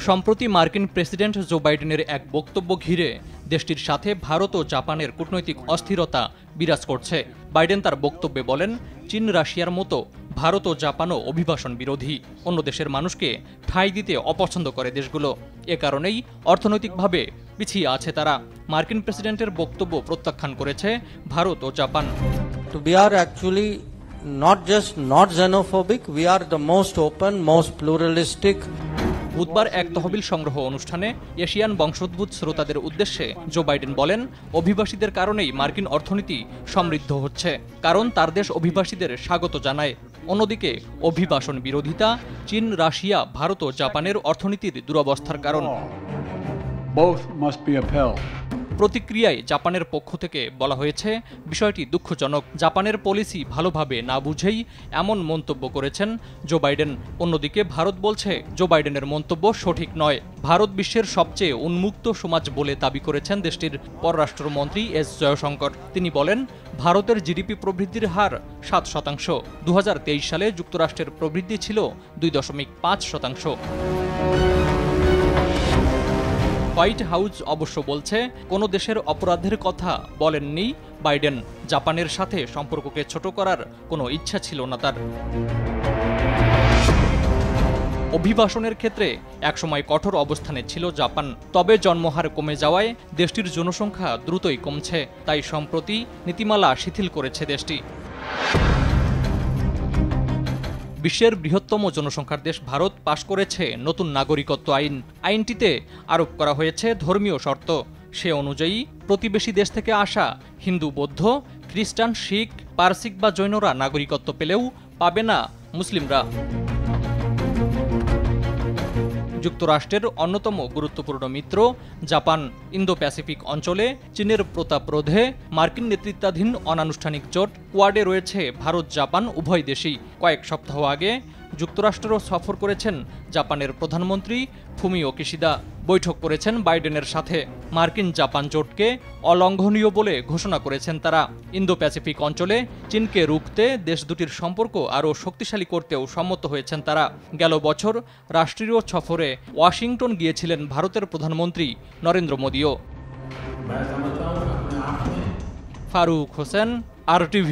সম্প্রতি মার্কিন president Joe বাইডেনের এক বক্তব্য ঘিরে দেশটির সাথে ভারত ও জাপানের কূটনৈতিক অস্থিরতা বিরাজ করছে। বাইডেন তার বক্তব্যে বলেন, চীন রাশিয়ার মতো ভারত ও জাপানও অভিবাসন বিরোধী, অন্য দেশের মানুষকে ঠাঁই দিতে অপছন্দ করে দেশগুলো। এ কারণেই অর্থনৈতিকভাবে পিছিয়ে আছে তারা। মার্কিন প্রেসিডেন্টের বক্তব্য প্রত্যাখ্যান করেছে ভারত ও Japan. We are actually not just not xenophobic, we are the most open, most pluralistic. বুধবার এক তহবিল সংগ্রহ অনুষ্ঠানে এশিয়ান বংশোদ্ভূত শ্রোতাদের উদ্দেশ্যে জো বাইডেন বলেন, অভিবাসীদের কারণেই মার্কিন অর্থনীতি সমৃদ্ধ হচ্ছে, কারণ তার দেশ অভিবাসীদের স্বাগত জানায়। অন্যদিকে অভিবাসন বিরোধিতা চীন, রাশিয়া, ভারত ও জাপানের অর্থনীতির দুরবস্থার কারণ। প্রতিক্রিয়ায় জাপানের পক্ষ থেকে বলা হয়েছে, বিষয়টি দুঃখজনক। জাপানের পলিসি ভালোভাবে না বুঝেই এমন মন্তব্য করেছেন জো বাইডেন। অন্যদিকে ভারত বলছে জো বাইডেনের মন্তব্য সঠিক নয়। ভারত বিশ্বের সবচেয়ে উন্মুক্ত সমাজ বলে দাবি করেছেন দেশটির পররাষ্ট্রমন্ত্রী এস জয়শঙ্কর। তিনি বলেন, ভারতের জিডিপি প্রবৃদ্ধির হার 7%। 2023 সালে যুক্তরাষ্ট্রের প্রবৃদ্ধি ছিল 2.5%। হোয়াইট হাউস অবশ্য বলছে, কোনো দেশের অপরাধের কথা বলেননি বাইডেন। জাপানের সাথে সম্পর্ককে ছোট করার কোনো ইচ্ছা ছিল না তার। অভিবাসনের ক্ষেত্রে একসময় কঠোর অবস্থানে ছিল জাপান, তবে জন্মহার কমে যাওয়ায় দেশটির জনসংখ্যা দ্রুতই কমছে, তাই সম্প্রতি নীতিমালা শিথিল করেছে দেশটি। বিশ্বের বৃহত্তম জনসংখ্যার দেশ ভারত পাশ করেছে নতুন নাগরিকত্ব আইন। আইনটিতে আরোপ করা হয়েছে ধর্মীয় শর্ত। সে অনুযায়ী প্রতিবেশী দেশ থেকে আসা হিন্দু, বৌদ্ধ, খ্রিস্টান, শিখ, পারসিক বা জৈনরা নাগরিকত্ব পেলেও পাবে না মুসলিমরা। যুক্তরাষ্ট্রের অন্যতম গুরুত্বপূর্ণ মিত্র জাপান ইন্দো প্যাসিফিক অঞ্চলে চীনের প্রতাপ রোধে মার্কিন নেতৃত্বাধীন অনানুষ্ঠানিক জোট কোয়াডে রয়েছে ভারত, জাপান উভয় দেশই। কয়েক সপ্তাহ আগে যুক্তরাষ্ট্র সফর করেছেন জাপানের প্রধানমন্ত্রী ফুমিও কিশিদা। বৈঠক করেছেন বাইডেনের সাথে। মার্কিন জাপান জোটকে অলঙ্ঘনীয় বলে ঘোষণা করেছেন তারা। ইন্দো প্যাসিফিক অঞ্চলে চীনকে রুখতে দেশ দুটির সম্পর্ক আরও শক্তিশালী করতেও সম্মত হয়েছেন তারা। গেল বছর রাষ্ট্রীয় সফরে ওয়াশিংটন গিয়েছিলেন ভারতের প্রধানমন্ত্রী নরেন্দ্র মোদিও। ফারুক হোসেন, RTV।